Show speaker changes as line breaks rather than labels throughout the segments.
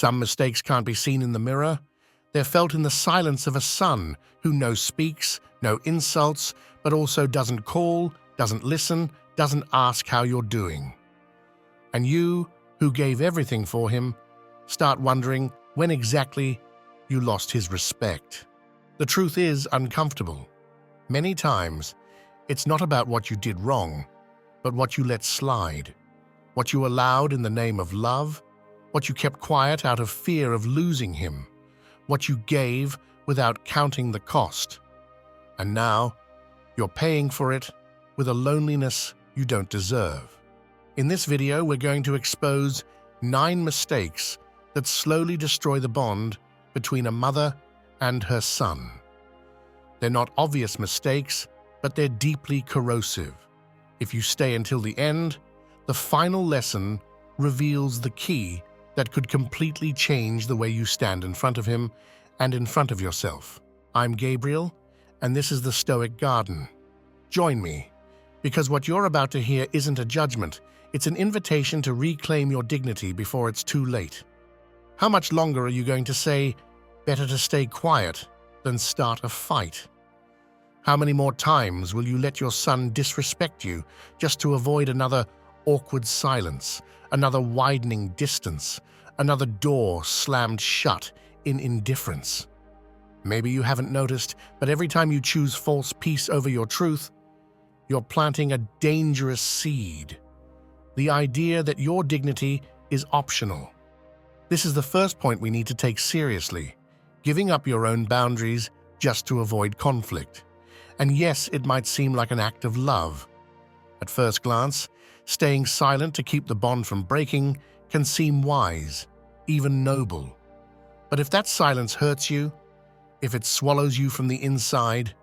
Some mistakes can't be seen in the mirror. They're felt in the silence of a son who no speaks, no insults, but also doesn't call, doesn't listen, doesn't ask how you're doing. And you, who gave everything for him, start wondering when exactly you lost his respect. The truth is uncomfortable. Many times, it's not about what you did wrong, but what you let slide, what you allowed in the name of love, what you kept quiet out of fear of losing him, what you gave without counting the cost. And now, you're paying for it with a loneliness you don't deserve. In this video, we're going to expose 9 mistakes that slowly destroy the bond between a mother and her son. They're not obvious mistakes, but they're deeply corrosive. If you stay until the end, the final lesson reveals the key that could completely change the way you stand in front of him and in front of yourself. I'm Gabriel, and this is the Stoic Garden. Join me, because what you're about to hear isn't a judgment, it's an invitation to reclaim your dignity before it's too late. How much longer are you going to say, better to stay quiet than start a fight? How many more times will you let your son disrespect you just to avoid another awkward silence, another widening distance, another door slammed shut in indifference? Maybe you haven't noticed, but every time you choose false peace over your truth, you're planting a dangerous seed. The idea that your dignity is optional. This is the first point we need to take seriously, giving up your own boundaries just to avoid conflict. And yes, it might seem like an act of love. At first glance, staying silent to keep the bond from breaking can seem wise, even noble. But if that silence hurts you, if it swallows you from the inside,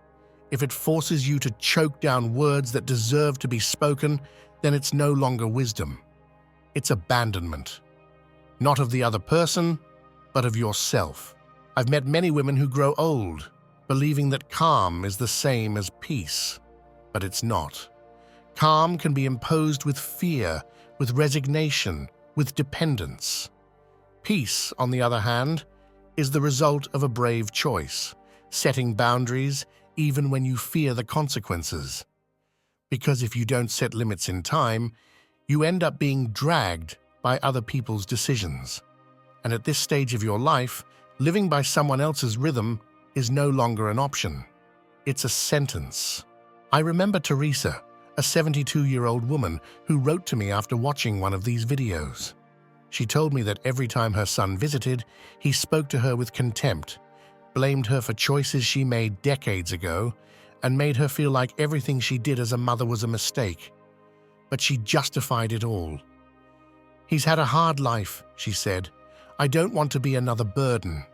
if it forces you to choke down words that deserve to be spoken, then it's no longer wisdom. It's abandonment. Not of the other person, but of yourself. I've met many women who grow old, believing that calm is the same as peace, but it's not. Calm can be imposed with fear, with resignation, with dependence. Peace, on the other hand, is the result of a brave choice, setting boundaries even when you fear the consequences. Because if you don't set limits in time, you end up being dragged by other people's decisions. And at this stage of your life, living by someone else's rhythm is no longer an option. It's a sentence. I remember Teresa, a 72-year-old woman who wrote to me after watching one of these videos. She told me that every time her son visited, he spoke to her with contempt, blamed her for choices she made decades ago, and made her feel like everything she did as a mother was a mistake. But she justified it all. "He's had a hard life," she said. "I don't want to be another burden."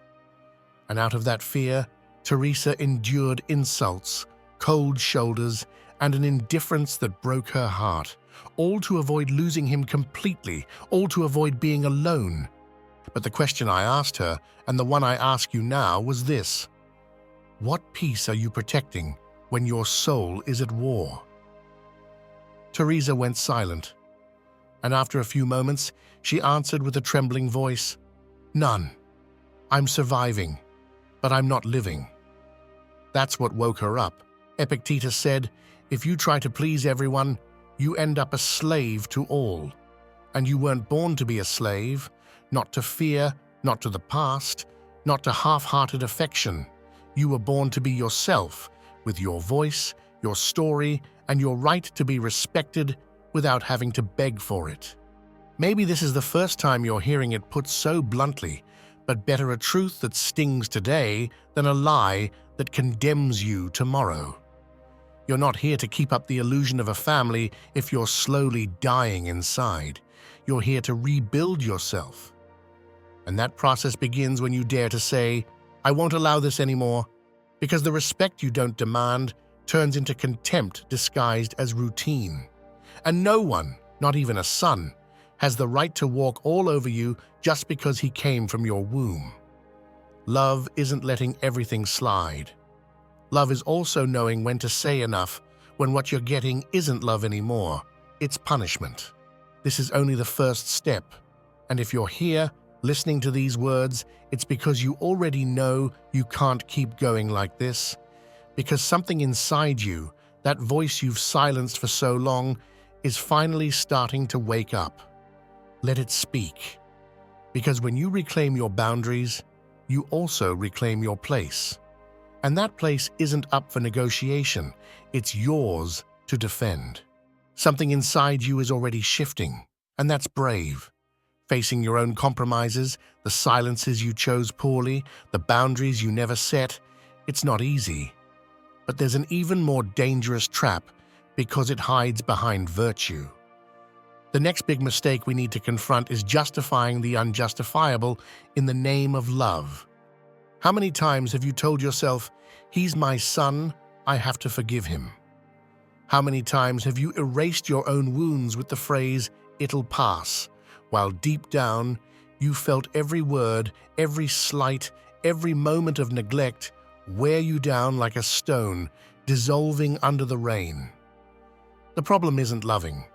And out of that fear, Teresa endured insults, cold shoulders, and an indifference that broke her heart, all to avoid losing him completely, all to avoid being alone. But the question I asked her, and the one I ask you now, was this: what peace are you protecting when your soul is at war? Teresa went silent, and after a few moments, she answered with a trembling voice, "None. I'm surviving, but I'm not living." That's what woke her up. Epictetus said, "If you try to please everyone, you end up a slave to all." And you weren't born to be a slave, not to fear, not to the past, not to half-hearted affection. You were born to be yourself, with your voice, your story, and your right to be respected without having to beg for it. Maybe this is the first time you're hearing it put so bluntly, but better a truth that stings today than a lie that condemns you tomorrow. You're not here to keep up the illusion of a family if you're slowly dying inside. You're here to rebuild yourself. And that process begins when you dare to say, "I won't allow this anymore," because the respect you don't demand turns into contempt disguised as routine. And no one, not even a son, has the right to walk all over you just because he came from your womb. Love isn't letting everything slide. Love is also knowing when to say enough when what you're getting isn't love anymore, it's punishment. This is only the first step, and if you're here, Listening to these words, it's because you already know you can't keep going like this, because something inside you, that voice you've silenced for so long, is finally starting to wake up. Let it speak. Because when you reclaim your boundaries, you also reclaim your place. And that place isn't up for negotiation, it's yours to defend. Something inside you is already shifting, and that's brave. Facing your own compromises, the silences you chose poorly, the boundaries you never set, it's not easy. But there's an even more dangerous trap because it hides behind virtue. The next big mistake we need to confront is justifying the unjustifiable in the name of love. How many times have you told yourself, "He's my son, I have to forgive him"? How many times have you erased your own wounds with the phrase, "It'll pass," while deep down you felt every word, every slight, every moment of neglect wear you down like a stone, dissolving under the rain? The problem isn't loving.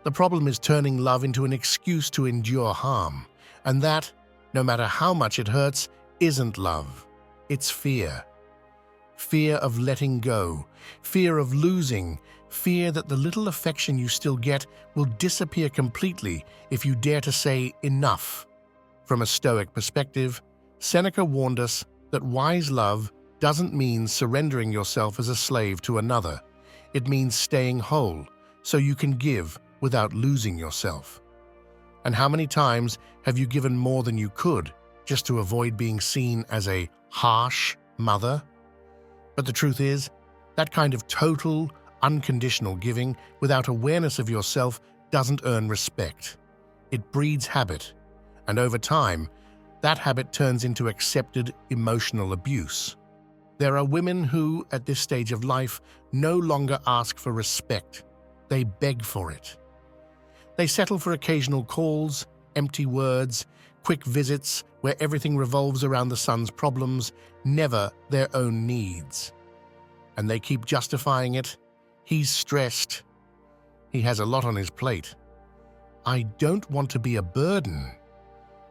The problem is turning love into an excuse to endure harm. And that, no matter how much it hurts, isn't love. It's fear. Fear of letting go, fear of losing, fear that the little affection you still get will disappear completely if you dare to say enough. From a Stoic perspective, Seneca warned us that wise love doesn't mean surrendering yourself as a slave to another. It means staying whole, so you can give without losing yourself. And how many times have you given more than you could just to avoid being seen as a harsh mother? But the truth is, that kind of total, unconditional giving without awareness of yourself doesn't earn respect. It breeds habit, and over time, that habit turns into accepted emotional abuse. There are women who, at this stage of life, no longer ask for respect. They beg for it. They settle for occasional calls, empty words, quick visits where everything revolves around the son's problems, never their own needs. And they keep justifying it. He's stressed. He has a lot on his plate. I don't want to be a burden.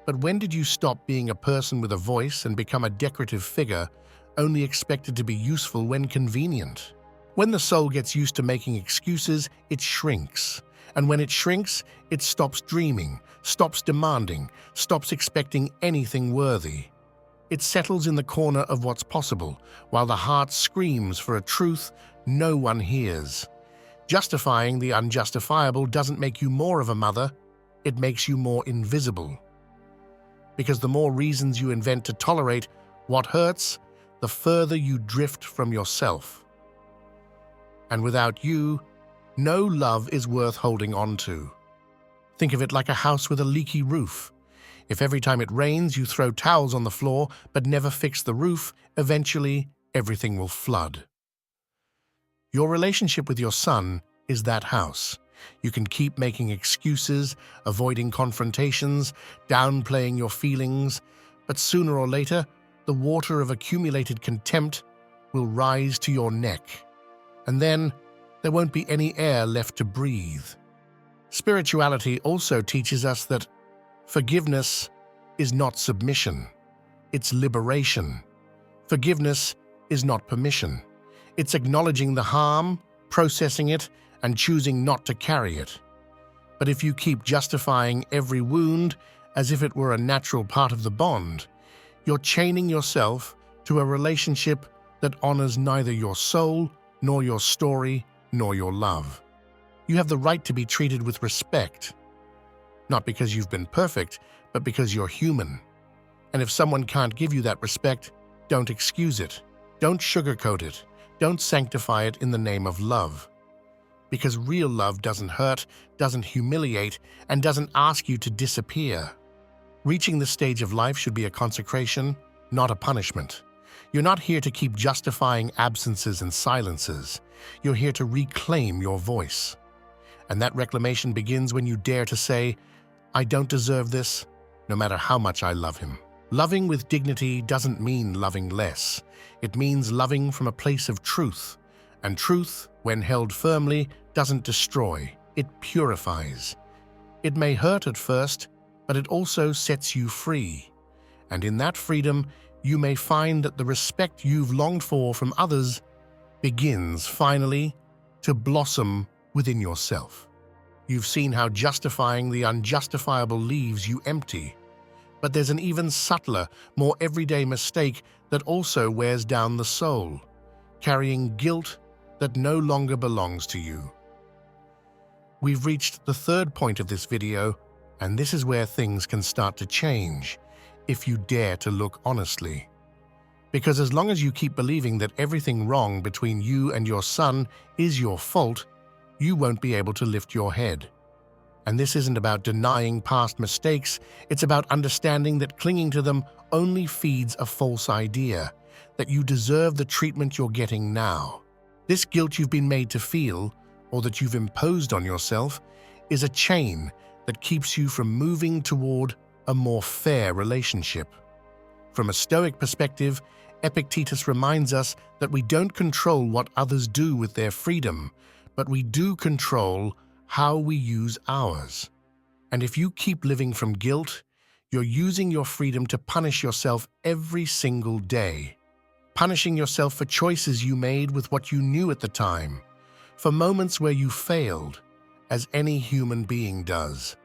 But when did you stop being a person with a voice and become a decorative figure, only expected to be useful when convenient? When the soul gets used to making excuses, it shrinks. And when it shrinks, it stops dreaming, stops demanding, stops expecting anything worthy. It settles in the corner of what's possible, while the heart screams for a truth no one hears. Justifying the unjustifiable doesn't make you more of a mother, it makes you more invisible. Because the more reasons you invent to tolerate what hurts, the further you drift from yourself. And without you, no love is worth holding on to. Think of it like a house with a leaky roof. If every time it rains you throw towels on the floor but never fix the roof, eventually everything will flood. Your relationship with your son is that house. You can keep making excuses, avoiding confrontations, downplaying your feelings, but sooner or later, the water of accumulated contempt will rise to your neck. And then there won't be any air left to breathe. Spirituality also teaches us that forgiveness is not submission, it's liberation. Forgiveness is not permission. It's acknowledging the harm, processing it, and choosing not to carry it. But if you keep justifying every wound as if it were a natural part of the bond, you're chaining yourself to a relationship that honors neither your soul, nor your story, nor your love. You have the right to be treated with respect, not because you've been perfect, but because you're human. And if someone can't give you that respect, don't excuse it, don't sugarcoat it, don't sanctify it in the name of love. Because real love doesn't hurt, doesn't humiliate, and doesn't ask you to disappear. Reaching this stage of life should be a consecration, not a punishment. You're not here to keep justifying absences and silences. You're here to reclaim your voice. And that reclamation begins when you dare to say, I don't deserve this, no matter how much I love him. Loving with dignity doesn't mean loving less. It means loving from a place of truth. And truth, when held firmly, doesn't destroy, it purifies. It may hurt at first, but it also sets you free. And in that freedom, you may find that the respect you've longed for from others begins, finally, to blossom within yourself. You've seen how justifying the unjustifiable leaves you empty. But there's an even subtler, more everyday mistake that also wears down the soul, carrying guilt that no longer belongs to you. We've reached the third point of this video, and this is where things can start to change, if you dare to look honestly. Because as long as you keep believing that everything wrong between you and your son is your fault, you won't be able to lift your head. And this isn't about denying past mistakes, it's about understanding that clinging to them only feeds a false idea, that you deserve the treatment you're getting now. This guilt you've been made to feel, or that you've imposed on yourself, is a chain that keeps you from moving toward a more fair relationship. From a Stoic perspective, Epictetus reminds us that we don't control what others do with their freedom, but we do control how we use ours. And if you keep living from guilt, you're using your freedom to punish yourself every single day. Punishing yourself for choices you made with what you knew at the time, for moments where you failed, as any human being does.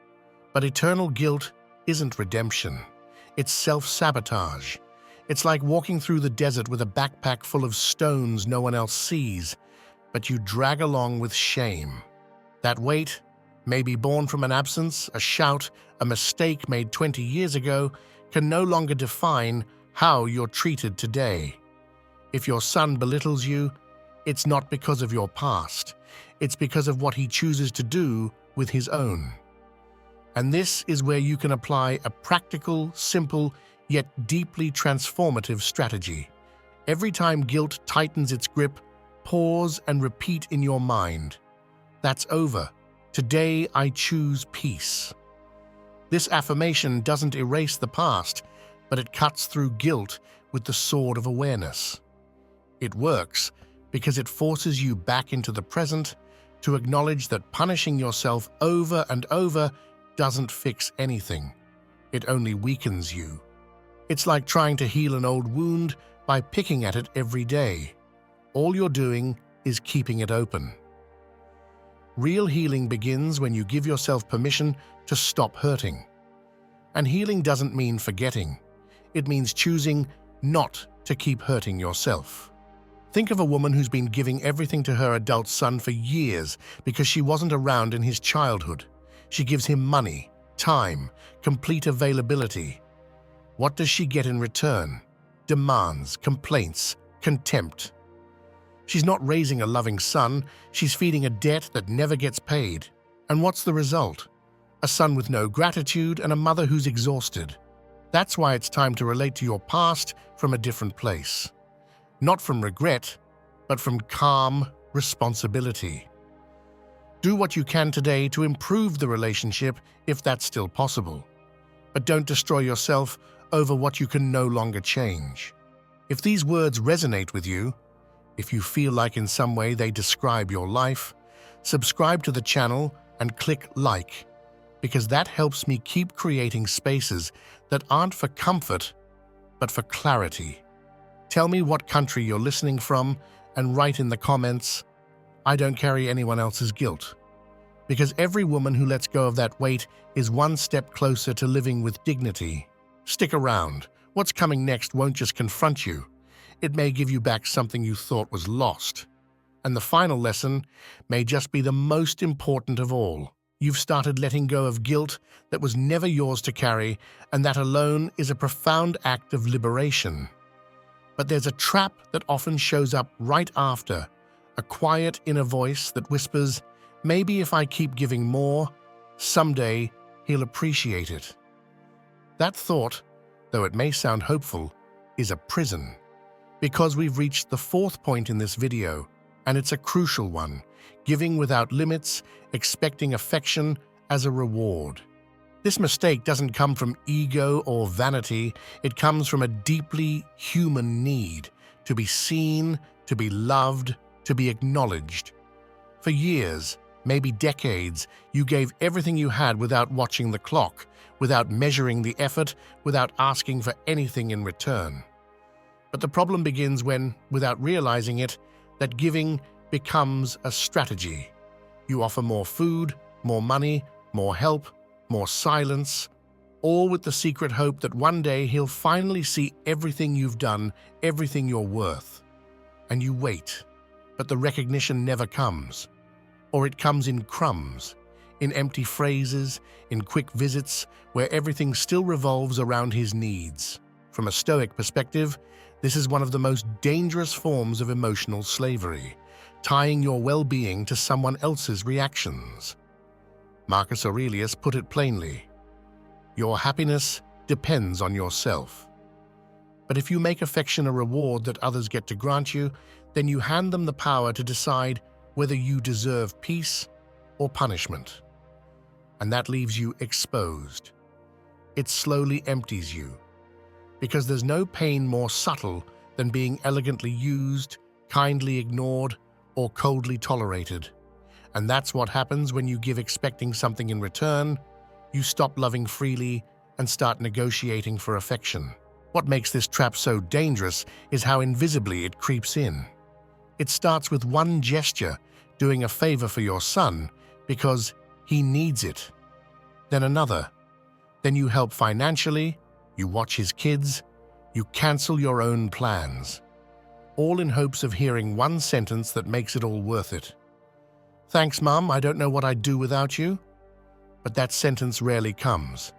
But eternal guilt isn't redemption. It's self-sabotage. It's like walking through the desert with a backpack full of stones no one else sees, but you drag along with shame. That weight may be born from an absence, a shout, a mistake made 20 years ago, can no longer define how you're treated today. If your son belittles you, it's not because of your past. It's because of what he chooses to do with his own. And this is where you can apply a practical, simple, yet deeply transformative strategy. Every time guilt tightens its grip, pause and repeat in your mind, "That's over. Today I choose peace." This affirmation doesn't erase the past, but it cuts through guilt with the sword of awareness. It works because it forces you back into the present to acknowledge that punishing yourself over and over doesn't fix anything. It only weakens you. It's like trying to heal an old wound by picking at it every day. All you're doing is keeping it open. Real healing begins when you give yourself permission to stop hurting. And healing doesn't mean forgetting. It means choosing not to keep hurting yourself. Think of a woman who's been giving everything to her adult son for years because she wasn't around in his childhood. She gives him money, time, complete availability. What does she get in return? Demands, complaints, contempt. She's not raising a loving son, she's feeding a debt that never gets paid. And what's the result? A son with no gratitude and a mother who's exhausted. That's why it's time to relate to your past from a different place. Not from regret, but from calm responsibility. Do what you can today to improve the relationship if that's still possible. But don't destroy yourself over what you can no longer change. If these words resonate with you, if you feel like in some way they describe your life, subscribe to the channel and click like, because that helps me keep creating spaces that aren't for comfort, but for clarity. Tell me what country you're listening from and write in the comments, "I don't carry anyone else's guilt." Because every woman who lets go of that weight is one step closer to living with dignity. Stick around. What's coming next won't just confront you. It may give you back something you thought was lost. And the final lesson may just be the most important of all. You've started letting go of guilt that was never yours to carry, and that alone is a profound act of liberation. But there's a trap that often shows up right after, a quiet inner voice that whispers, "Maybe if I keep giving more, someday he'll appreciate it." That thought, though it may sound hopeful, is a prison. Because we've reached the fourth point in this video, and it's a crucial one, giving without limits, expecting affection as a reward. This mistake doesn't come from ego or vanity, it comes from a deeply human need to be seen, to be loved, to be acknowledged. For years, maybe decades, you gave everything you had without watching the clock, without measuring the effort, without asking for anything in return. But the problem begins when, without realizing it, that giving becomes a strategy. You offer more food, more money, more help, more silence, all with the secret hope that one day he'll finally see everything you've done, everything you're worth. And you wait, but the recognition never comes. Or it comes in crumbs, in empty phrases, in quick visits, where everything still revolves around his needs. From a Stoic perspective, this is one of the most dangerous forms of emotional slavery, tying your well-being to someone else's reactions. Marcus Aurelius put it plainly: your happiness depends on yourself. But if you make affection a reward that others get to grant you, then you hand them the power to decide whether you deserve peace or punishment. And that leaves you exposed. It slowly empties you, because there's no pain more subtle than being elegantly used, kindly ignored, or coldly tolerated. And that's what happens when you give expecting something in return. You stop loving freely and start negotiating for affection. What makes this trap so dangerous is how invisibly it creeps in. It starts with one gesture, doing a favor for your son because he needs it. Then another. Then you help financially, you watch his kids, you cancel your own plans, all in hopes of hearing one sentence that makes it all worth it. Thanks, Mum, I don't know what I'd do without you. But that sentence rarely comes,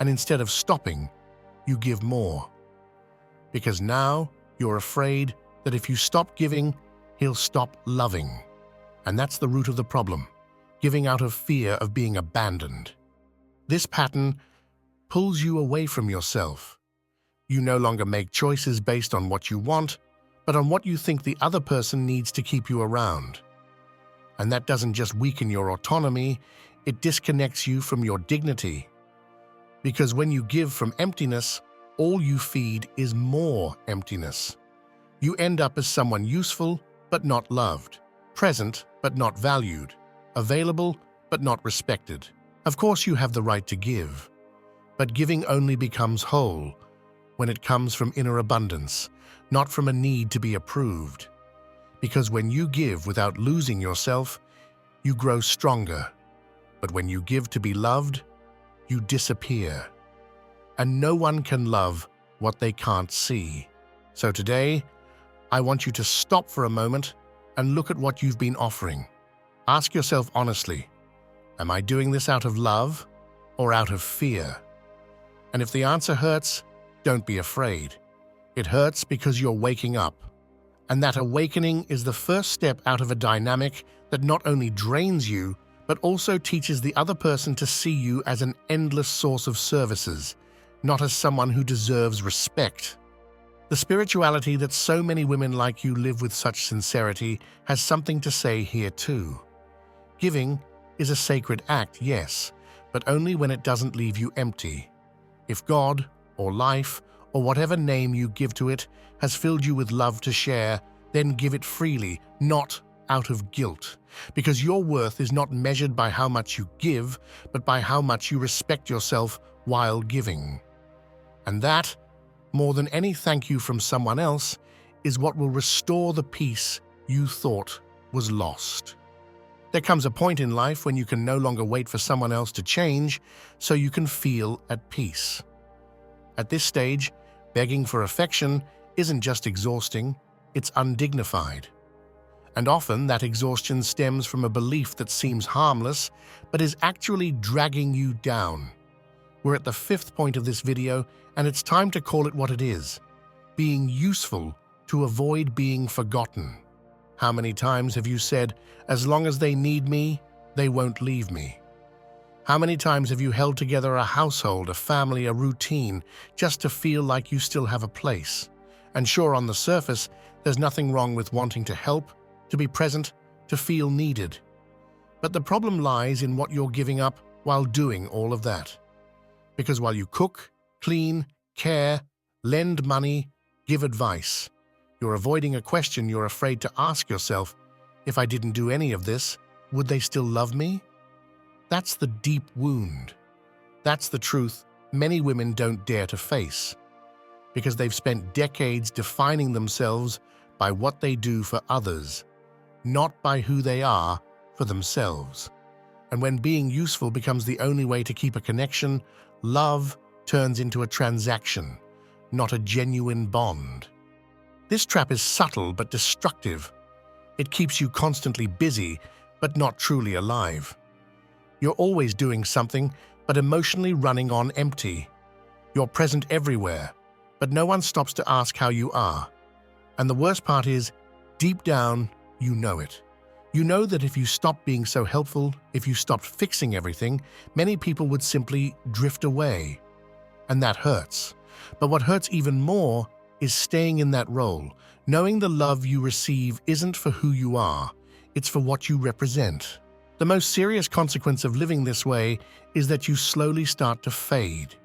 and instead of stopping, you give more. Because now you're afraid that if you stop giving, he'll stop loving. And that's the root of the problem, giving out of fear of being abandoned. This pattern pulls you away from yourself. You no longer make choices based on what you want, but on what you think the other person needs to keep you around. And that doesn't just weaken your autonomy, it disconnects you from your dignity. Because when you give from emptiness, all you feed is more emptiness. You end up as someone useful but not loved, present but not valued, available but not respected. Of course you have the right to give, but giving only becomes whole when it comes from inner abundance, not from a need to be approved. Because when you give without losing yourself, you grow stronger. But when you give to be loved, you disappear. And no one can love what they can't see. So today, I want you to stop for a moment and look at what you've been offering. Ask yourself honestly, am I doing this out of love or out of fear? And if the answer hurts, don't be afraid. It hurts because you're waking up. And that awakening is the first step out of a dynamic that not only drains you, but also teaches the other person to see you as an endless source of services, not as someone who deserves respect. The spirituality that so many women like you live with such sincerity has something to say here too. Giving is a sacred act, yes, but only when it doesn't leave you empty. If God, or life, or whatever name you give to it, has filled you with love to share, then give it freely, not out of guilt. Because your worth is not measured by how much you give, but by how much you respect yourself while giving. And that, more than any thank you from someone else, is what will restore the peace you thought was lost. There comes a point in life when you can no longer wait for someone else to change so you can feel at peace. At this stage, begging for affection isn't just exhausting, it's undignified. And often that exhaustion stems from a belief that seems harmless, but is actually dragging you down. We're at the 5th point of this video, and it's time to call it what it is: being useful to avoid being forgotten. How many times have you said, as long as they need me, they won't leave me? How many times have you held together a household, a family, a routine, just to feel like you still have a place? And sure, on the surface, there's nothing wrong with wanting to help, to be present, to feel needed. But the problem lies in what you're giving up while doing all of that. Because while you cook, clean, care, lend money, give advice, you're avoiding a question you're afraid to ask yourself: if I didn't do any of this, Would they still love me? That's the deep wound. That's the truth many women don't dare to face, because they've spent decades defining themselves by what they do for others, not by who they are for themselves. And when being useful becomes the only way to keep a connection, love turns into a transaction, not a genuine bond. This trap is subtle but destructive. It keeps you constantly busy, but not truly alive. You're always doing something, but emotionally running on empty. You're present everywhere, but no one stops to ask how you are. And the worst part is, deep down, you know it. You know that if you stopped being so helpful, if you stopped fixing everything, many people would simply drift away. And that hurts. But what hurts even more is staying in that role, knowing the love you receive isn't for who you are, it's for what you represent. The most serious consequence of living this way is that you slowly start to fade.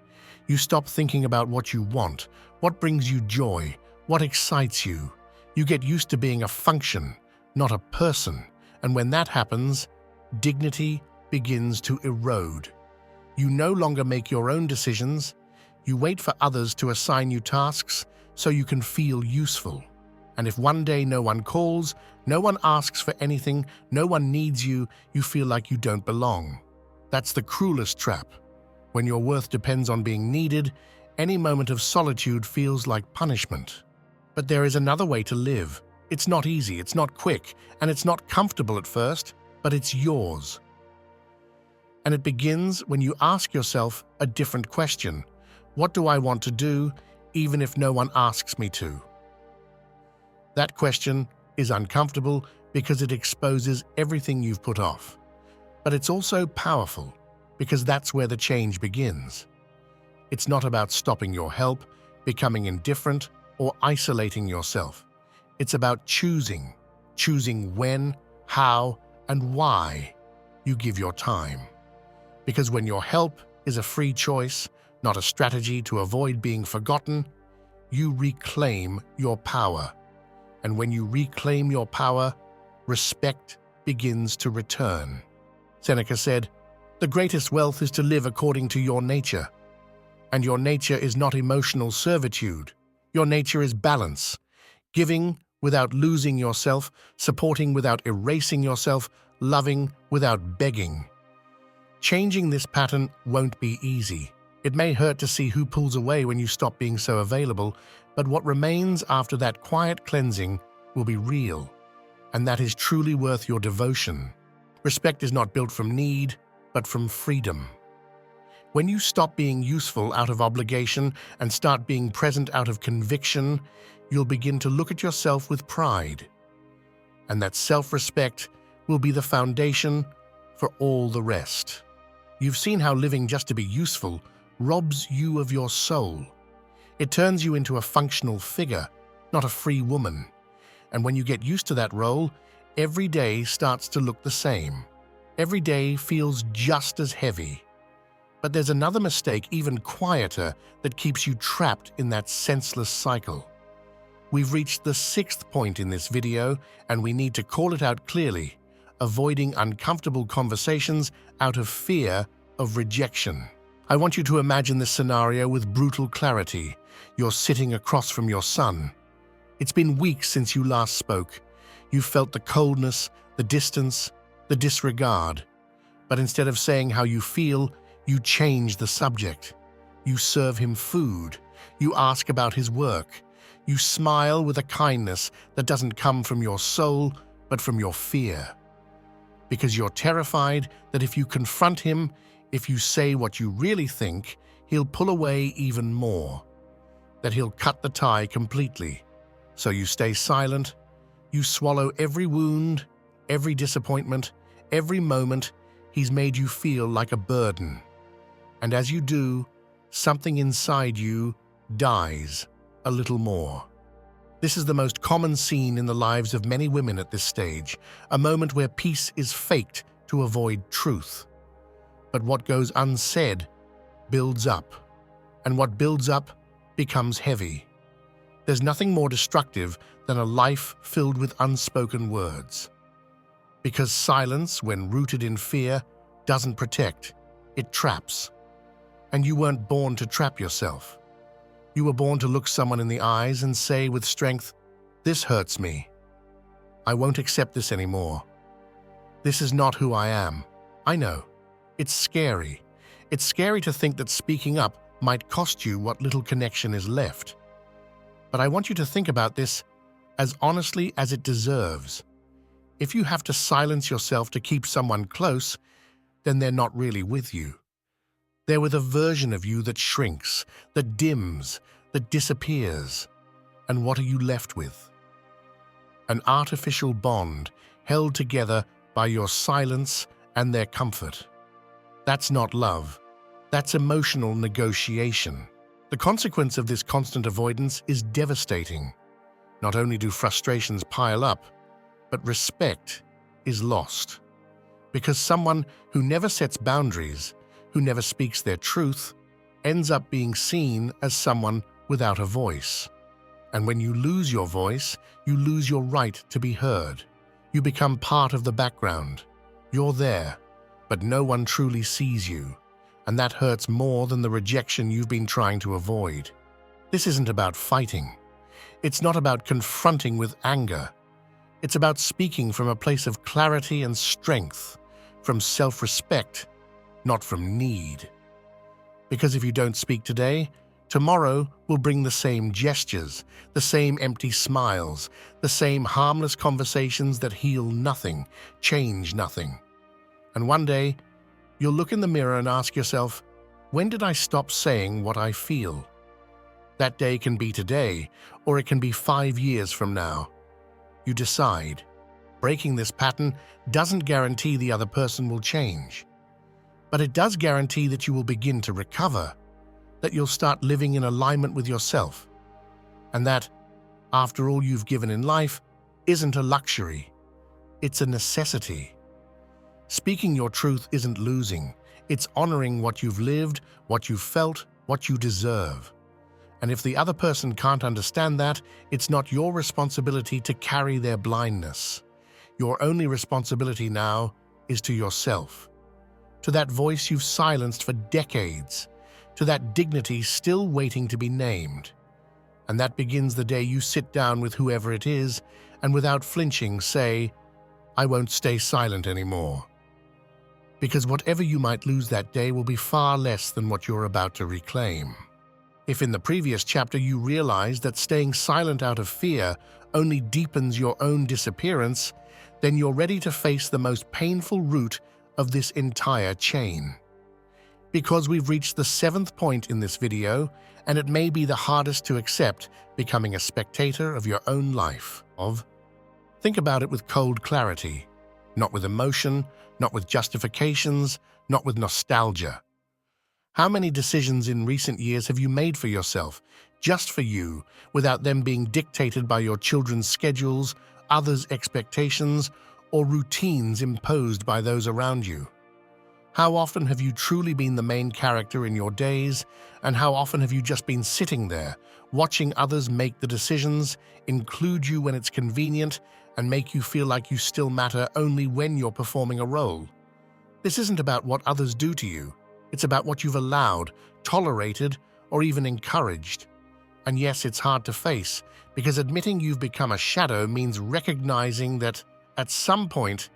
You stop thinking about what you want, what brings you joy, what excites you. You get used to being a function, not a person. And when that happens, dignity begins to erode. You no longer make your own decisions. You wait for others to assign you tasks so you can feel useful. And if one day no one calls, no one asks for anything, no one needs you, you feel like you don't belong. That's the cruelest trap. When your worth depends on being needed, any moment of solitude feels like punishment. But there is another way to live. It's not easy, it's not quick, and it's not comfortable at first, but it's yours. And it begins when you ask yourself a different question. What do I want to do, even if no one asks me to? That question is uncomfortable because it exposes everything you've put off. But it's also powerful because that's where the change begins. It's not about stopping your help, becoming indifferent, or isolating yourself. It's about choosing when, how, and why you give your time. Because when your help is a free choice, not a strategy to avoid being forgotten, you reclaim your power. And when you reclaim your power, respect begins to return. Seneca said, "The greatest wealth is to live according to your nature. And your nature is not emotional servitude. Your nature is balance, giving without losing yourself, supporting without erasing yourself, loving without begging." Changing this pattern won't be easy. It may hurt to see who pulls away when you stop being so available, but what remains after that quiet cleansing will be real, and that is truly worth your devotion. Respect is not built from need, but from freedom. When you stop being useful out of obligation and start being present out of conviction, you'll begin to look at yourself with pride. And that self-respect will be the foundation for all the rest. You've seen how living just to be useful robs you of your soul. It turns you into a functional figure, not a free woman. And when you get used to that role, every day starts to look the same. Every day feels just as heavy. But there's another mistake, even quieter, that keeps you trapped in that senseless cycle. We've reached the 6th point in this video, and we need to call it out clearly: avoiding uncomfortable conversations out of fear of rejection. I want you to imagine this scenario with brutal clarity. You're sitting across from your son. It's been weeks since you last spoke. You've felt the coldness, the distance, the disregard. But instead of saying how you feel, you change the subject. You serve him food. You ask about his work. You smile with a kindness that doesn't come from your soul, but from your fear. Because you're terrified that if you confront him, if you say what you really think, he'll pull away even more, that he'll cut the tie completely. So you stay silent, you swallow every wound, every disappointment, every moment he's made you feel like a burden. And as you do, something inside you dies a little more. This is the most common scene in the lives of many women at this stage, a moment where peace is faked to avoid truth. But what goes unsaid builds up, and what builds up becomes heavy. There's nothing more destructive than a life filled with unspoken words. Because silence, when rooted in fear, doesn't protect, it traps. And you weren't born to trap yourself. You were born to look someone in the eyes and say with strength, "This hurts me. I won't accept this anymore. This is not who I am." I know. It's scary. It's scary to think that speaking up might cost you what little connection is left. But I want you to think about this as honestly as it deserves. If you have to silence yourself to keep someone close, then they're not really with you. They're with a version of you that shrinks, that dims, that disappears. And what are you left with? An artificial bond held together by your silence and their comfort. That's not love. That's emotional negotiation. The consequence of this constant avoidance is devastating. Not only do frustrations pile up, but respect is lost. Because someone who never sets boundaries, who never speaks their truth, ends up being seen as someone without a voice. And when you lose your voice, you lose your right to be heard. You become part of the background. You're there, but no one truly sees you. And that hurts more than the rejection you've been trying to avoid. This isn't about fighting. It's not about confronting with anger. It's about speaking from a place of clarity and strength, from self-respect, not from need. Because if you don't speak today, tomorrow will bring the same gestures, the same empty smiles, the same harmless conversations that heal nothing, change nothing. And one day, you'll look in the mirror and ask yourself, when did I stop saying what I feel? That day can be today, or it can be 5 years from now. You decide. Breaking this pattern doesn't guarantee the other person will change. But it does guarantee that you will begin to recover, that you'll start living in alignment with yourself, and that, after all you've given in life, isn't a luxury, it's a necessity. Speaking your truth isn't losing, it's honoring what you've lived, what you've felt, what you deserve. And if the other person can't understand that, it's not your responsibility to carry their blindness. Your only responsibility now is to yourself, to that voice you've silenced for decades, to that dignity still waiting to be named. And that begins the day you sit down with whoever it is and without flinching say, "I won't stay silent anymore." Because whatever you might lose that day will be far less than what you're about to reclaim. If in the previous chapter you realized that staying silent out of fear only deepens your own disappearance, then you're ready to face the most painful root of this entire chain. Because we've reached the 7th point in this video, and it may be the hardest to accept, becoming a spectator of your own life. Think about it with cold clarity, not with emotion, not with justifications, not with nostalgia. How many decisions in recent years have you made for yourself, just for you, without them being dictated by your children's schedules, others' expectations, or routines imposed by those around you? How often have you truly been the main character in your days, and how often have you just been sitting there, watching others make the decisions, include you when it's convenient, and make you feel like you still matter only when you're performing a role? This isn't about what others do to you. It's about what you've allowed, tolerated, or even encouraged. And yes, it's hard to face, because admitting you've become a shadow means recognizing that, at some point,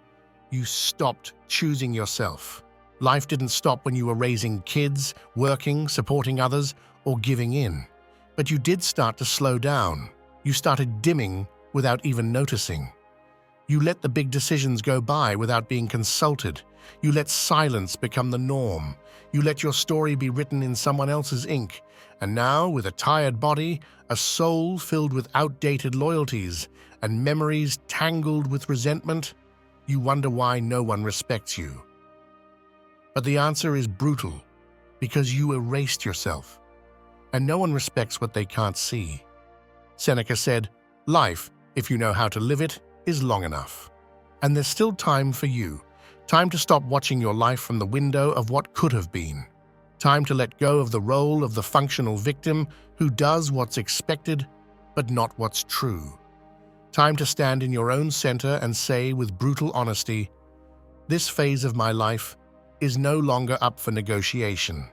you stopped choosing yourself. Life didn't stop when you were raising kids, working, supporting others, or giving in. But you did start to slow down. You started dimming without even noticing. You let the big decisions go by without being consulted. You let silence become the norm. You let your story be written in someone else's ink. And now, with a tired body, a soul filled with outdated loyalties, and memories tangled with resentment, you wonder why no one respects you. But the answer is brutal, because you erased yourself. And no one respects what they can't see. Seneca said, "Life, if you know how to live it, is long enough." And there's still time for you. Time to stop watching your life from the window of what could have been. Time to let go of the role of the functional victim who does what's expected, but not what's true. Time to stand in your own center and say with brutal honesty, this phase of my life is no longer up for negotiation.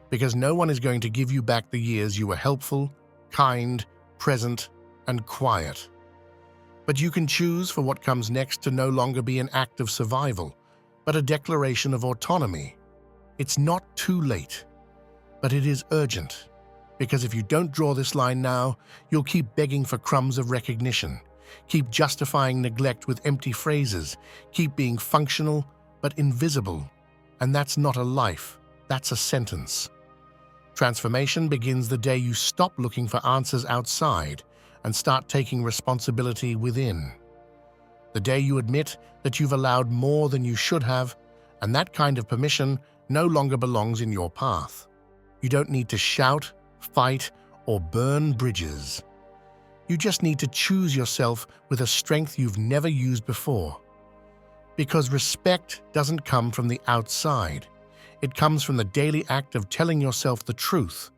Because no one is going to give you back the years you were helpful, kind, present, and quiet. But you can choose for what comes next to no longer be an act of survival, but a declaration of autonomy. It's not too late, but it is urgent. Because if you don't draw this line now, you'll keep begging for crumbs of recognition, keep justifying neglect with empty phrases, keep being functional but invisible. And that's not a life, that's a sentence. Transformation begins the day you stop looking for answers outside and start taking responsibility within. The day you admit that you've allowed more than you should have, and that kind of permission no longer belongs in your path. You don't need to shout, fight, or burn bridges. You just need to choose yourself with a strength you've never used before. Because respect doesn't come from the outside. It comes from the daily act of telling yourself the truth.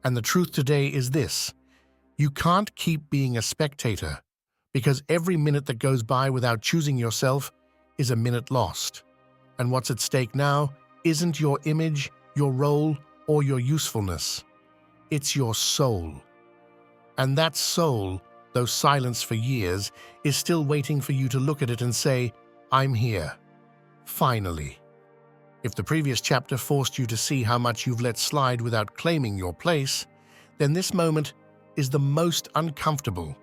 And the truth today is this: you can't keep being a spectator, because every minute that goes by without choosing yourself is a minute lost. And what's at stake now isn't your image, your role, or your usefulness. It's your soul. And that soul, though silenced for years, is still waiting for you to look at it and say, I'm here. Finally. If the previous chapter forced you to see how much you've let slide without claiming your place, then this moment is the most uncomfortable,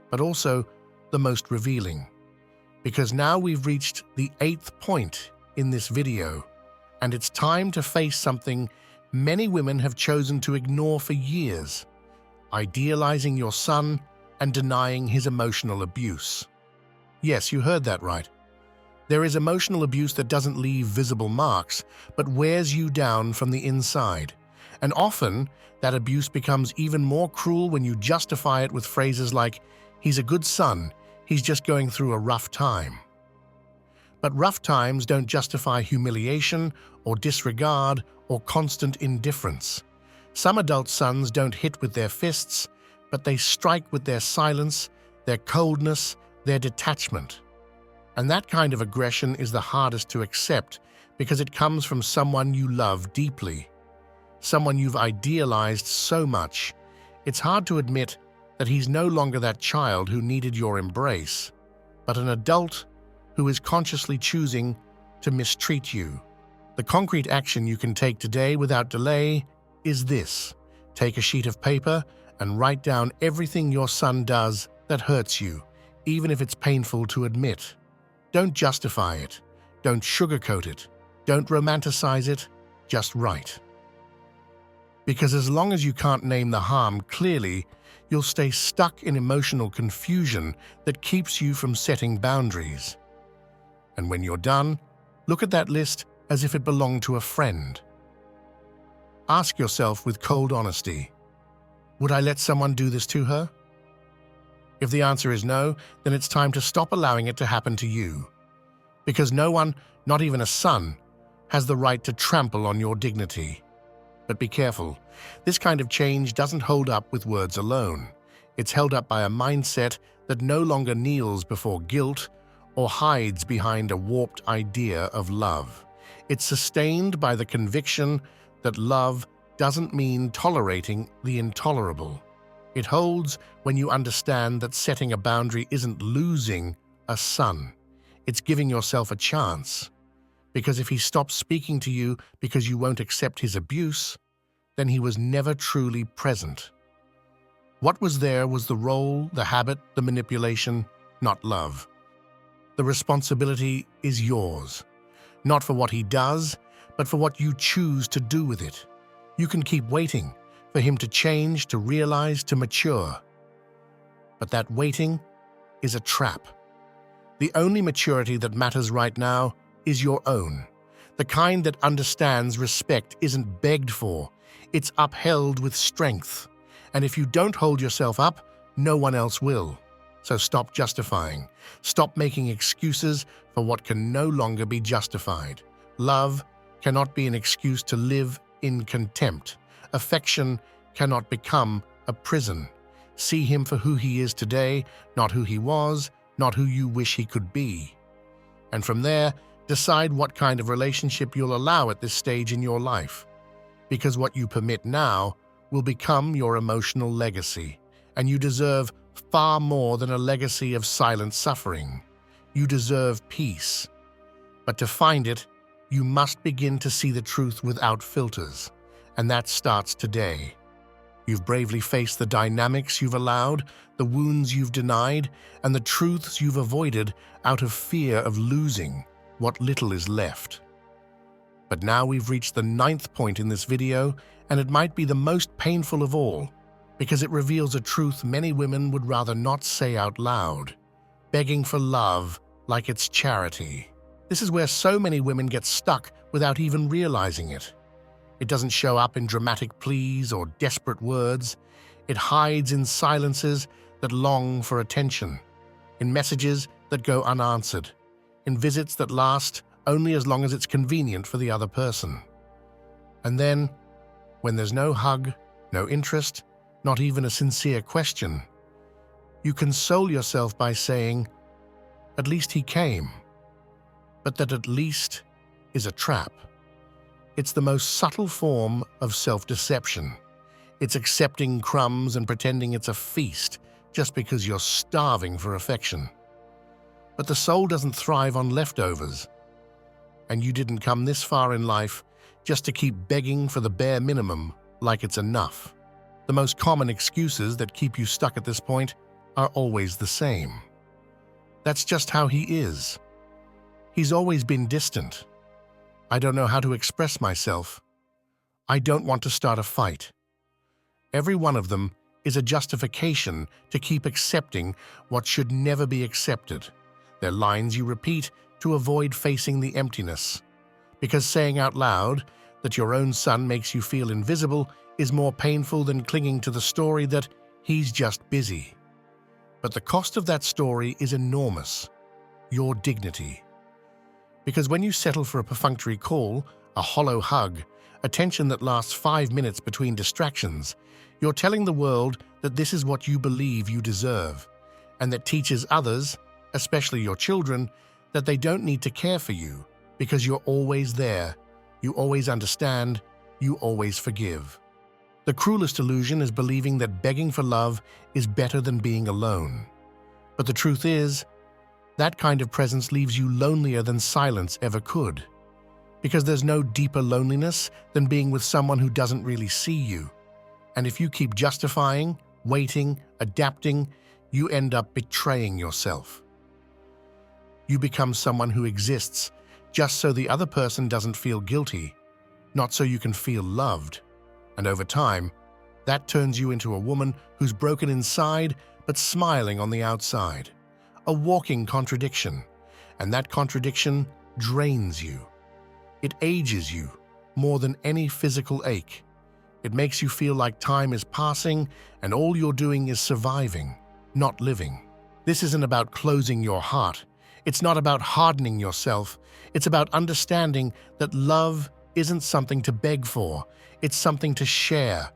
but also the most revealing. Because now we've reached the 8th point in this video, and it's time to face something many women have chosen to ignore for years: idealizing your son and denying his emotional abuse. Yes, you heard that right. There is emotional abuse that doesn't leave visible marks, but wears you down from the inside. And often, that abuse becomes even more cruel when you justify it with phrases like, he's a good son, he's just going through a rough time. But rough times don't justify humiliation or disregard or constant indifference. Some adult sons don't hit with their fists, but they strike with their silence, their coldness, their detachment. And that kind of aggression is the hardest to accept because it comes from someone you love deeply, someone you've idealized so much. It's hard to admit that he's no longer that child who needed your embrace, but an adult who is consciously choosing to mistreat you. The concrete action you can take today without delay is this: take a sheet of paper and write down everything your son does that hurts you, even if it's painful to admit. Don't justify it. Don't sugarcoat it. Don't romanticize it. Just write. Because as long as you can't name the harm clearly, you'll stay stuck in emotional confusion that keeps you from setting boundaries. And when you're done, look at that list as if it belonged to a friend. Ask yourself with cold honesty, would I let someone do this to her? If the answer is no, then it's time to stop allowing it to happen to you. Because no one, not even a son, has the right to trample on your dignity. But be careful. This kind of change doesn't hold up with words alone. It's held up by a mindset that no longer kneels before guilt or hides behind a warped idea of love. It's sustained by the conviction that love doesn't mean tolerating the intolerable. It holds when you understand that setting a boundary isn't losing a son. It's giving yourself a chance. Because if he stops speaking to you because you won't accept his abuse, then he was never truly present. What was there was the role, the habit, the manipulation, not love. The responsibility is yours, not for what he does, but for what you choose to do with it. You can keep waiting for him to change, to realize, to mature. But that waiting is a trap. The only maturity that matters right now is your own. The kind that understands respect isn't begged for, it's upheld with strength. And if you don't hold yourself up, no one else will. So stop justifying. Stop making excuses for what can no longer be justified. Love cannot be an excuse to live in contempt. Affection cannot become a prison. See him for who he is today, not who he was, not who you wish he could be. And from there, decide what kind of relationship you'll allow at this stage in your life. Because what you permit now will become your emotional legacy, and you deserve far more than a legacy of silent suffering. You deserve peace. But to find it, you must begin to see the truth without filters, and that starts today. You've bravely faced the dynamics you've allowed, the wounds you've denied, and the truths you've avoided out of fear of losing what little is left. But now we've reached the 9th point in this video, and it might be the most painful of all, because it reveals a truth many women would rather not say out loud, begging for love like it's charity. This is where so many women get stuck without even realizing it. It doesn't show up in dramatic pleas or desperate words. It hides in silences that long for attention, in messages that go unanswered, in visits that last only as long as it's convenient for the other person. And then, when there's no hug, no interest, not even a sincere question, you console yourself by saying, "At least he came." But that "at least" is a trap. It's the most subtle form of self-deception. It's accepting crumbs and pretending it's a feast just because you're starving for affection. But the soul doesn't thrive on leftovers. And you didn't come this far in life just to keep begging for the bare minimum like it's enough. The most common excuses that keep you stuck at this point are always the same. That's just how he is. He's always been distant. I don't know how to express myself. I don't want to start a fight. Every one of them is a justification to keep accepting what should never be accepted. They're lines you repeat to avoid facing the emptiness. Because saying out loud that your own son makes you feel invisible is more painful than clinging to the story that he's just busy. But the cost of that story is enormous. Your dignity. Because when you settle for a perfunctory call, a hollow hug, attention that lasts 5 minutes between distractions, you're telling the world that this is what you believe you deserve, and that teaches others, especially your children, that they don't need to care for you because you're always there, you always understand, you always forgive. The cruelest illusion is believing that begging for love is better than being alone. But the truth is, that kind of presence leaves you lonelier than silence ever could. Because there's no deeper loneliness than being with someone who doesn't really see you. And if you keep justifying, waiting, adapting, you end up betraying yourself. You become someone who exists just so the other person doesn't feel guilty, not so you can feel loved. And over time, that turns you into a woman who's broken inside but smiling on the outside. A walking contradiction. And that contradiction drains you. It ages you more than any physical ache. It makes you feel like time is passing and all you're doing is surviving, not living. This isn't about closing your heart. It's not about hardening yourself. It's about understanding that love isn't something to beg for. It's something to share,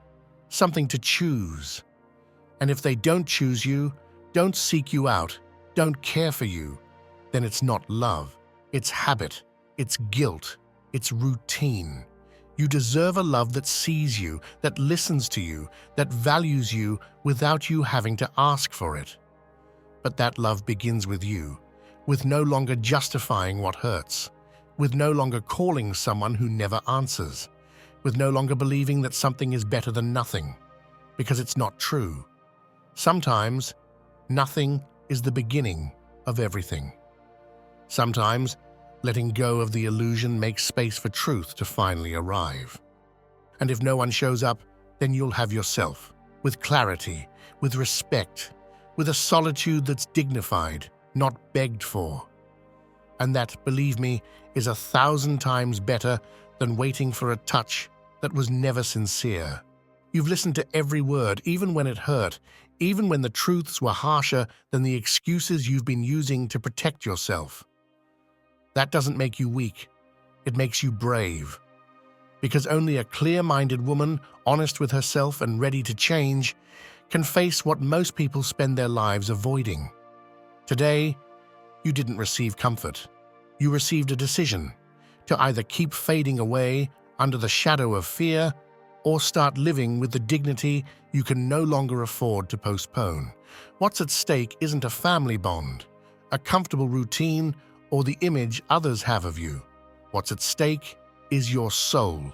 something to choose. And if they don't choose you, don't seek you out, don't care for you, then it's not love. It's habit, it's guilt, it's routine. You deserve a love that sees you, that listens to you, that values you without you having to ask for it. But that love begins with you, with no longer justifying what hurts, with no longer calling someone who never answers, with no longer believing that something is better than nothing, because it's not true. Sometimes, nothing is the beginning of everything. Sometimes, letting go of the illusion makes space for truth to finally arrive. And if no one shows up, then you'll have yourself, with clarity, with respect, with a solitude that's dignified, not begged for. And that, believe me, is 1,000 times better than waiting for a touch that was never sincere. You've listened to every word, even when it hurt, even when the truths were harsher than the excuses you've been using to protect yourself. That doesn't make you weak. It makes you brave. Because only a clear-minded woman, honest with herself and ready to change, can face what most people spend their lives avoiding. Today, you didn't receive comfort. You received a decision to either keep fading away under the shadow of fear or start living with the dignity you can no longer afford to postpone. What's at stake isn't a family bond, a comfortable routine, or the image others have of you. What's at stake is your soul.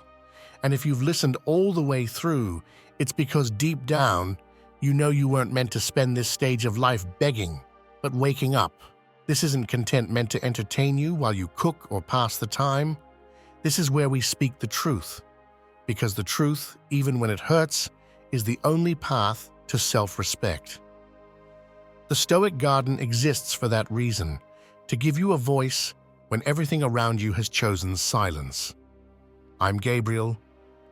And if you've listened all the way through, it's because deep down, you know you weren't meant to spend this stage of life begging, but waking up. This isn't content meant to entertain you while you cook or pass the time. This is where we speak the truth, because the truth, even when it hurts, is the only path to self-respect. The Stoic garden exists for that reason, to give you a voice when everything around you has chosen silence. I'm Gabriel,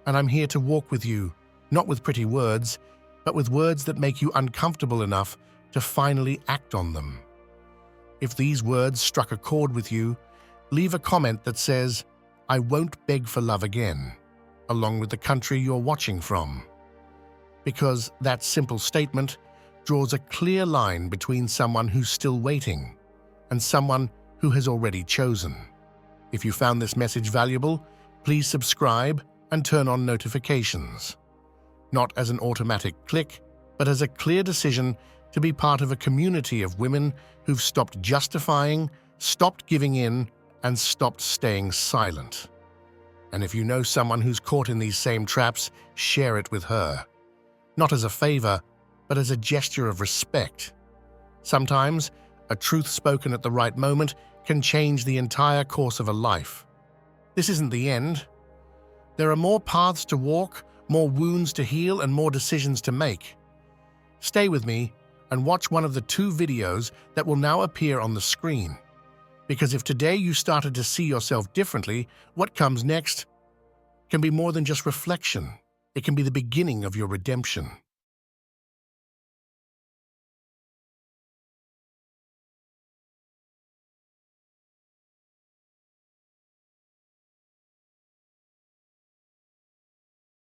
and I'm here to walk with you, not with pretty words, but with words that make you uncomfortable enough to finally act on them. If these words struck a chord with you, leave a comment that says, "I won't beg for love again," along with the country you're watching from. Because that simple statement draws a clear line between someone who's still waiting and someone who has already chosen. If you found this message valuable, please subscribe and turn on notifications. Not as an automatic click, but as a clear decision to be part of a community of women who've stopped justifying, stopped giving in, and stopped staying silent. And if you know someone who's caught in these same traps, share it with her. Not as a favor, but as a gesture of respect. Sometimes, a truth spoken at the right moment can change the entire course of a life. This isn't the end. There are more paths to walk, more wounds to heal, and more decisions to make. Stay with me and watch one of the 2 videos that will now appear on the screen. Because if today you started to see yourself differently, what comes next can be more than just reflection. It can be the beginning of your redemption.